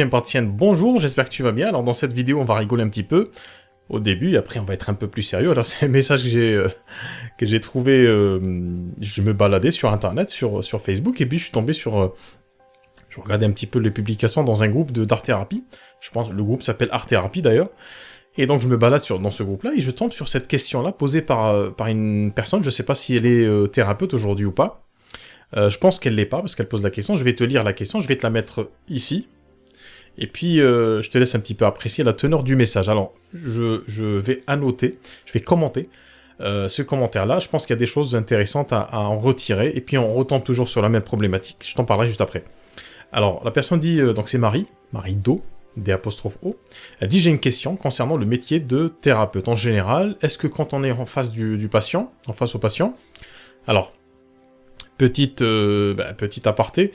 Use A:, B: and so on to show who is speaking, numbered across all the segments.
A: Patienne, bonjour, j'espère que tu vas bien. Alors dans cette vidéo, on va rigoler un petit peu au début, et après on va être un peu plus sérieux. Alors c'est un message que j'ai trouvé, je me baladais sur internet, sur Facebook, et puis je suis tombé sur... je regardais un petit peu les publications dans un groupe d'art-thérapie. Je pense que le groupe s'appelle art-thérapie d'ailleurs. Et donc je me balade dans ce groupe-là, et je tombe sur cette question-là posée par une personne, je sais pas si elle est thérapeute aujourd'hui ou pas. Je pense qu'elle l'est pas, parce qu'elle pose la question. Je vais te lire la question, je vais te la mettre ici. Et puis, je te laisse un petit peu apprécier la teneur du message. Alors, je vais annoter, je vais commenter ce commentaire-là. Je pense qu'il y a des choses intéressantes à en retirer. Et puis, on retombe toujours sur la même problématique. Je t'en parlerai juste après. Alors, la personne dit, donc c'est Marie Do, D''O. Elle dit, j'ai une question concernant le métier de thérapeute. En général, est-ce que quand on est en face du patient, en face au patient, alors, petite aparté,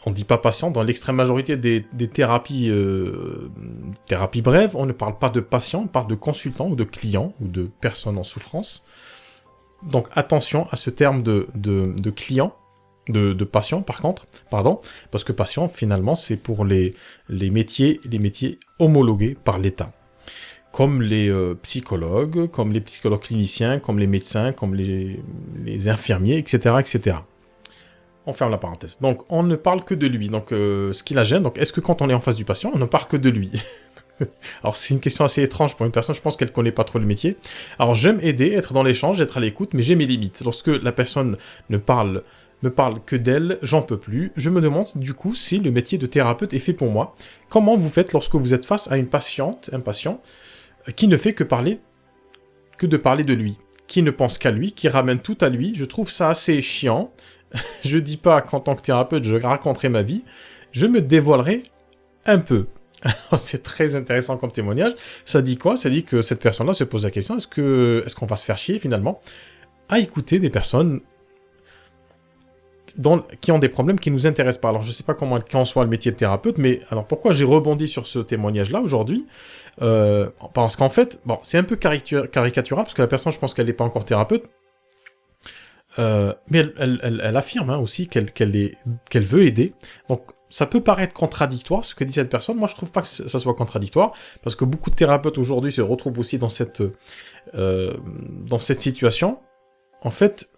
A: on ne dit pas patient, dans l'extrême majorité des thérapies brèves, on ne parle pas de patient, on parle de consultant ou de client ou de personne en souffrance. Donc attention à ce terme de client, de patient par contre, parce que patient finalement c'est pour les métiers homologués par l'État. Comme les psychologues, comme les psychologues cliniciens, comme les médecins, comme les infirmiers, etc., etc. On ferme la parenthèse. Donc, on ne parle que de lui. Donc, ce qui la gêne, donc, est-ce que quand on est en face du patient, on ne parle que de lui? Alors, c'est une question assez étrange pour une personne, je pense qu'elle connaît pas trop le métier. Alors, j'aime aider, être dans l'échange, être à l'écoute, mais j'ai mes limites. Lorsque la personne ne parle que d'elle, j'en peux plus. Je me demande, du coup, si le métier de thérapeute est fait pour moi. Comment vous faites lorsque vous êtes face à un patient, qui ne fait que de parler de lui, qui ne pense qu'à lui, qui ramène tout à lui? Je trouve ça assez chiant. Je dis pas qu'en tant que thérapeute, je raconterai ma vie, je me dévoilerai un peu. Alors, c'est très intéressant comme témoignage. Ça dit quoi? Ça dit que cette personne-là se pose la question, est-ce qu'on va se faire chier finalement à écouter des personnes qui ont des problèmes qui nous intéressent pas? Alors, je sais pas comment qu'en soit le métier de thérapeute, mais alors pourquoi j'ai rebondi sur ce témoignage-là aujourd'hui? Parce qu'en fait, bon, c'est un peu caricatural, parce que la personne, je pense qu'elle n'est pas encore thérapeute, mais elle affirme aussi qu'elle veut aider. Donc ça peut paraître contradictoire ce que dit cette personne. Moi je trouve pas que ça soit contradictoire, parce que beaucoup de thérapeutes aujourd'hui se retrouvent aussi dans cette situation. En fait,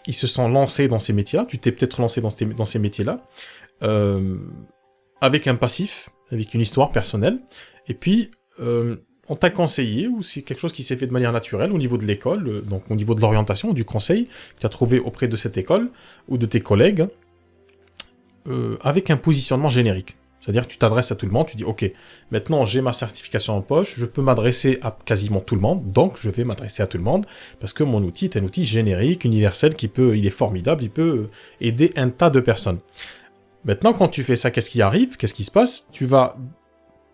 A: ils se sont lancés dans ces métiers-là. Tu t'es peut-être lancé dans ces métiers-là avec un passif, avec une histoire personnelle, et puis on t'a conseillé, ou c'est quelque chose qui s'est fait de manière naturelle au niveau de l'école, donc au niveau de l'orientation, du conseil que tu as trouvé auprès de cette école, ou de tes collègues, avec un positionnement générique. C'est-à-dire que tu t'adresses à tout le monde, tu dis « Ok, maintenant j'ai ma certification en poche, je peux m'adresser à quasiment tout le monde, donc je vais m'adresser à tout le monde, parce que mon outil est un outil générique, universel, il est formidable, il peut aider un tas de personnes. » Maintenant, quand tu fais ça, qu'est-ce qui arrive? Qu'est-ce qui se passe? Tu vas...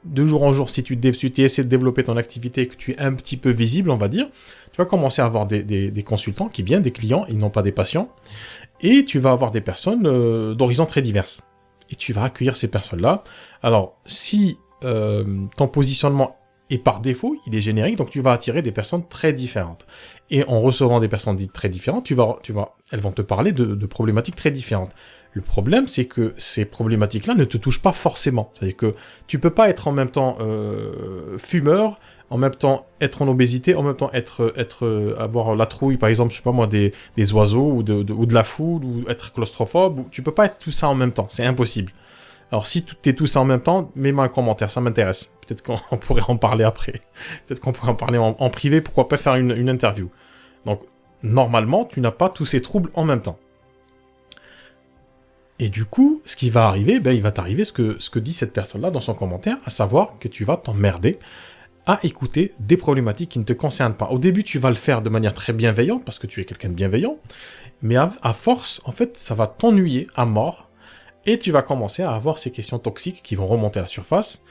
A: de jour en jour, si tu essaies de développer ton activité et que tu es un petit peu visible, on va dire, tu vas commencer à avoir des consultants qui viennent, des clients, ils n'ont pas des patients, et tu vas avoir des personnes d'horizons très diverses. Et tu vas accueillir ces personnes-là. Alors, si ton positionnement est par défaut, il est générique, donc tu vas attirer des personnes très différentes. Et en recevant des personnes dites très différentes, elles vont te parler de problématiques très différentes. Le problème, c'est que ces problématiques-là ne te touchent pas forcément. C'est-à-dire que tu peux pas être en même temps fumeur, en même temps être en obésité, en même temps avoir la trouille, par exemple, je sais pas moi, des oiseaux ou de la foule, ou être claustrophobe. Tu peux pas être tout ça en même temps, c'est impossible. Alors si t'es tout ça en même temps, mets-moi un commentaire, ça m'intéresse. Peut-être qu'on pourrait en parler après. Peut-être qu'on pourrait en parler en privé, pourquoi pas faire une interview. Donc, normalement, tu n'as pas tous ces troubles en même temps. Et du coup, ce qui va arriver, il va t'arriver ce que dit cette personne-là dans son commentaire, à savoir que tu vas t'emmerder à écouter des problématiques qui ne te concernent pas. Au début, tu vas le faire de manière très bienveillante, parce que tu es quelqu'un de bienveillant, mais à force, en fait, ça va t'ennuyer à mort, et tu vas commencer à avoir ces questions toxiques qui vont remonter à la surface.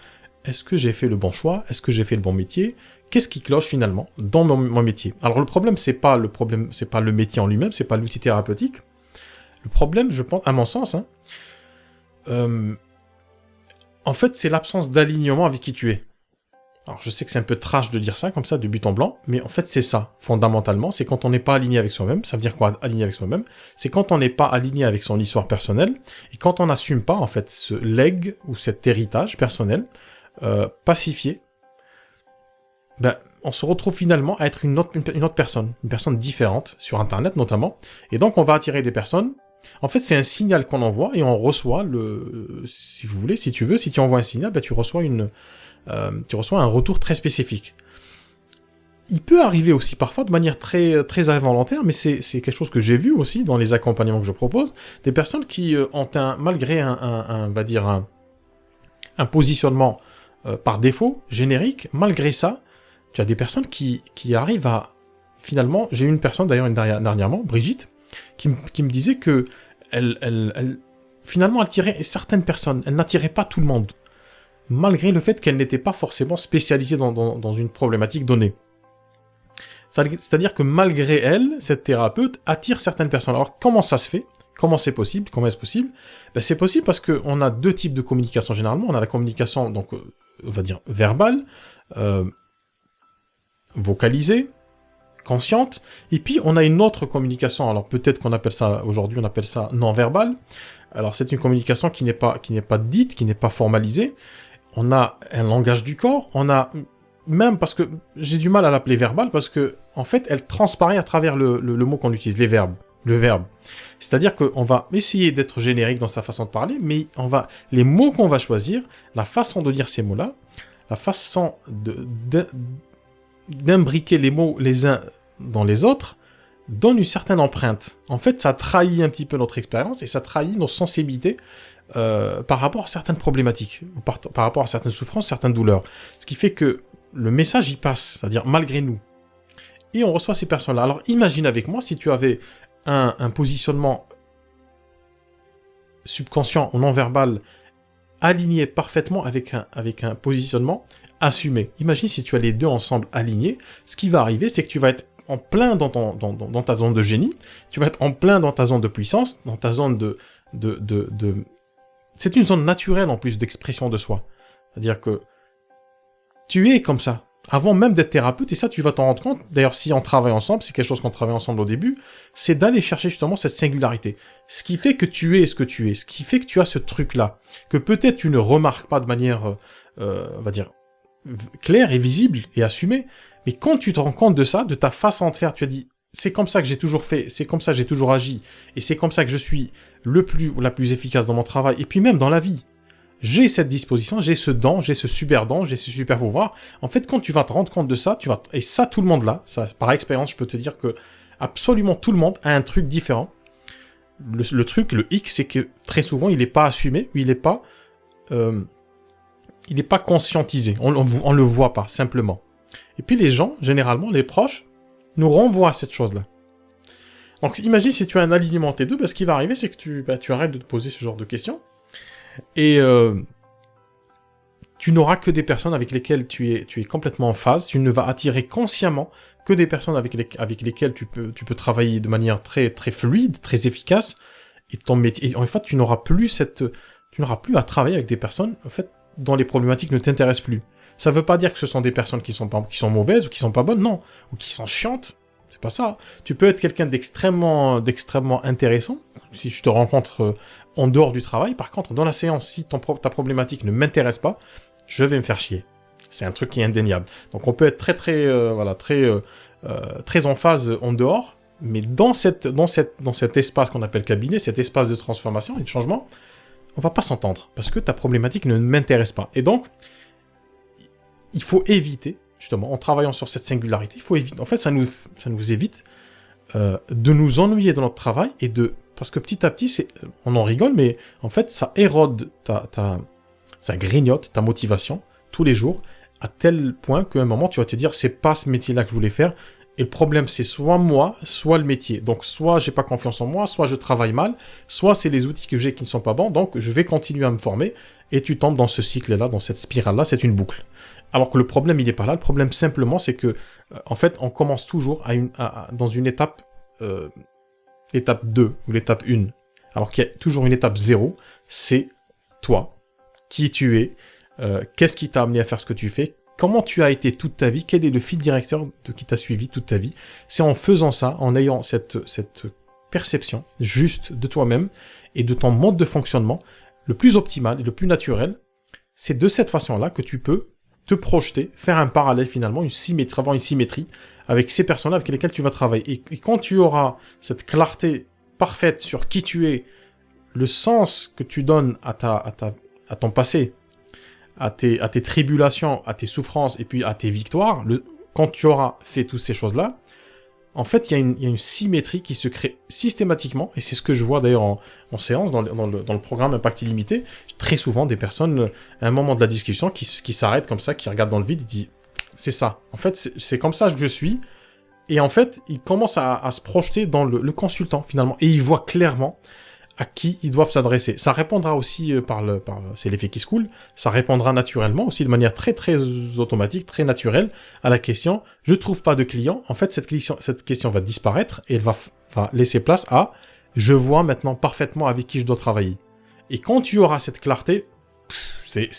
A: Est-ce que j'ai fait le bon choix? Est-ce que j'ai fait le bon métier? Qu'est-ce qui cloche finalement dans mon métier? Alors le problème, c'est pas le métier en lui-même, c'est pas l'outil thérapeutique. Le problème, je pense, à mon sens, en fait, c'est l'absence d'alignement avec qui tu es. Alors, je sais que c'est un peu trash de dire ça, comme ça, de but en blanc, mais en fait, c'est ça, fondamentalement. C'est quand on n'est pas aligné avec soi-même. Ça veut dire quoi, aligné avec soi-même? C'est quand on n'est pas aligné avec son histoire personnelle, et quand on n'assume pas, en fait, ce legs, ou cet héritage personnel, pacifié, ben, on se retrouve finalement à être une autre personne différente, sur Internet notamment, et donc on va attirer des personnes. En fait, c'est un signal qu'on envoie, et on reçoit si vous voulez, si tu veux, si tu envoies un signal, ben, tu reçois un retour très spécifique. Il peut arriver aussi parfois de manière très, très involontaire, mais c'est quelque chose que j'ai vu aussi dans les accompagnements que je propose, des personnes qui ont malgré on va dire un positionnement par défaut, générique, malgré ça, tu as des personnes qui arrivent à, finalement, j'ai eu une personne d'ailleurs dernièrement, Brigitte, qui me disait que finalement, elle attirait certaines personnes, elle n'attirait pas tout le monde, malgré le fait qu'elle n'était pas forcément spécialisée dans une problématique donnée. C'est-à-dire que malgré elle, cette thérapeute attire certaines personnes. Alors comment ça se fait? Comment c'est possible? Comment est-ce possible? Ben, c'est possible parce qu'on a deux types de communication généralement. On a la communication, donc, on va dire, verbale, vocalisée, consciente, et puis on a une autre communication. Alors peut-être qu'on appelle ça, aujourd'hui on appelle ça non-verbale. Alors c'est une communication qui n'est pas dite, qui n'est pas formalisée. On a un langage du corps, on a même, parce que j'ai du mal à l'appeler verbal, parce que en fait elle transparaît à travers le mot qu'on utilise, le verbe. C'est-à-dire qu'on va essayer d'être générique dans sa façon de parler, mais les mots qu'on va choisir, la façon de dire ces mots-là, la façon d'imbriquer les mots les uns dans les autres, donne une certaine empreinte. En fait, ça trahit un petit peu notre expérience et ça trahit nos sensibilités par rapport à certaines problématiques, par rapport à certaines souffrances, certaines douleurs. Ce qui fait que le message y passe, c'est-à-dire malgré nous. Et on reçoit ces personnes-là. Alors imagine avec moi si tu avais un positionnement subconscient ou non-verbal aligné parfaitement avec un positionnement assumé. Imagine si tu as les deux ensemble alignés, ce qui va arriver, c'est que tu vas être en plein dans ta zone de génie, tu vas être en plein dans ta zone de puissance, dans ta zone de... C'est une zone naturelle en plus d'expression de soi. C'est-à-dire que tu es comme ça, avant même d'être thérapeute, et ça tu vas t'en rendre compte, d'ailleurs si on travaille ensemble, c'est quelque chose qu'on travaille ensemble au début, c'est d'aller chercher justement cette singularité. Ce qui fait que tu es ce que tu es, ce qui fait que tu as ce truc-là, que peut-être tu ne remarques pas de manière, on va dire, claire et visible et assumée, mais quand tu te rends compte de ça, de ta façon de faire, tu as dit, c'est comme ça que j'ai toujours fait, c'est comme ça que j'ai toujours agi, et c'est comme ça que je suis la plus efficace dans mon travail, et puis même dans la vie. J'ai cette disposition, j'ai ce don, j'ai ce super don, j'ai ce super pouvoir. En fait, quand tu vas te rendre compte de ça, et ça, tout le monde l'a, ça, par expérience, je peux te dire que absolument tout le monde a un truc différent. Le truc, le hic, c'est que très souvent, il n'est pas assumé, ou il n'est pas conscientisé. On le voit pas, simplement. Et puis les gens, généralement, les proches, nous renvoient à cette chose-là. Donc imagine si tu as un alignement T2, ben, ce qui va arriver, c'est que tu arrêtes de te poser ce genre de questions, et tu n'auras que des personnes avec lesquelles tu es complètement en phase, tu ne vas attirer consciemment que des personnes avec lesquelles tu peux travailler de manière très, très fluide, très efficace, et ton métier, et en fait, tu n'auras plus à travailler avec des personnes, en fait, dont les problématiques ne t'intéressent plus. Ça veut pas dire que ce sont des personnes qui sont mauvaises ou qui sont pas bonnes, non. Ou qui sont chiantes. C'est pas ça. Tu peux être quelqu'un d'extrêmement intéressant, si je te rencontre en dehors du travail. Par contre, dans la séance, si ta problématique ne m'intéresse pas, je vais me faire chier. C'est un truc qui est indéniable. Donc on peut être très en phase en dehors, mais dans cet espace qu'on appelle cabinet, cet espace de transformation et de changement, on va pas s'entendre, parce que ta problématique ne m'intéresse pas. Et donc, il faut éviter, justement, en travaillant sur cette singularité, il faut éviter, en fait, ça nous évite de nous ennuyer dans notre travail, parce que petit à petit, on en rigole, mais en fait, ça érode ça grignote ta motivation tous les jours, à tel point qu'à un moment, tu vas te dire, c'est pas ce métier-là que je voulais faire, et le problème, c'est soit moi, soit le métier. Donc, soit j'ai pas confiance en moi, soit je travaille mal, soit c'est les outils que j'ai qui ne sont pas bons, donc je vais continuer à me former, et tu tombes dans ce cycle-là, dans cette spirale-là, c'est une boucle. Alors que le problème, il n'est pas là. Le problème, simplement, c'est que, en fait, on commence toujours dans une étape, étape 2, ou l'étape 1. Alors qu'il y a toujours une étape 0, c'est toi, qui tu es, qu'est-ce qui t'a amené à faire ce que tu fais, comment tu as été toute ta vie, quel est le fil directeur qui t'a suivi toute ta vie. C'est en faisant ça, en ayant cette perception juste de toi-même et de ton mode de fonctionnement, le plus optimal et le plus naturel, c'est de cette façon-là que tu peux te projeter, faire un parallèle finalement, avoir une symétrie avec ces personnes-là avec lesquelles tu vas travailler. Et quand tu auras cette clarté parfaite sur qui tu es, le sens que tu donnes à ton passé, à tes tribulations, à tes souffrances et puis à tes victoires, quand tu auras fait toutes ces choses-là, en fait, il y a une symétrie qui se crée systématiquement, et c'est ce que je vois d'ailleurs en séance, dans le programme Impact Illimité, très souvent des personnes, à un moment de la discussion, qui s'arrêtent comme ça, qui regardent dans le vide, et disent « c'est ça, en fait, c'est comme ça que je suis », et en fait, ils commencent à se projeter dans le consultant, finalement, et ils voient clairement à qui ils doivent s'adresser. Ça répondra aussi c'est l'effet qui se coule, ça répondra naturellement, aussi de manière très très automatique, très naturelle, à la question « je trouve pas de client ». En fait, cette question va disparaître et elle va laisser place à « je vois maintenant parfaitement avec qui je dois travailler ». Et quand tu auras cette clarté, c'est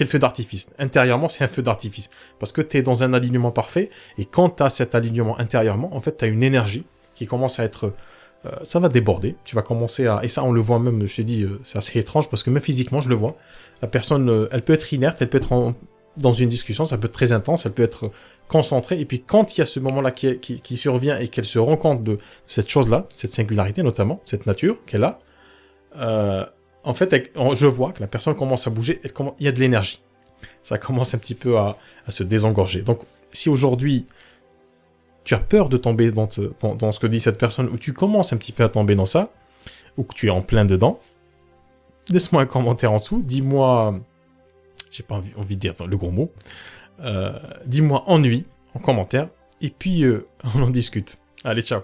A: le feu d'artifice. Intérieurement, c'est un feu d'artifice. Parce que tu es dans un alignement parfait, et quand tu as cet alignement intérieurement, en fait, tu as une énergie qui commence à être... ça va déborder, tu vas commencer à... Et ça, on le voit même, je t'ai dit, c'est assez étrange, parce que même physiquement, je le vois. La personne, elle peut être inerte, elle peut être dans une discussion, ça peut être très intense, elle peut être concentrée, et puis quand il y a ce moment-là qui survient, et qu'elle se rend compte de cette chose-là, cette singularité notamment, cette nature qu'elle a, en fait, je vois que la personne commence à bouger, il y a de l'énergie. Ça commence un petit peu à se désengorger. Donc, si aujourd'hui, tu as peur de tomber dans ce que dit cette personne, ou tu commences un petit peu à tomber dans ça, ou que tu es en plein dedans, laisse-moi un commentaire en dessous, dis-moi, j'ai pas envie de dire le gros mot, dis-moi ennui en commentaire, et puis on en discute. Allez, ciao.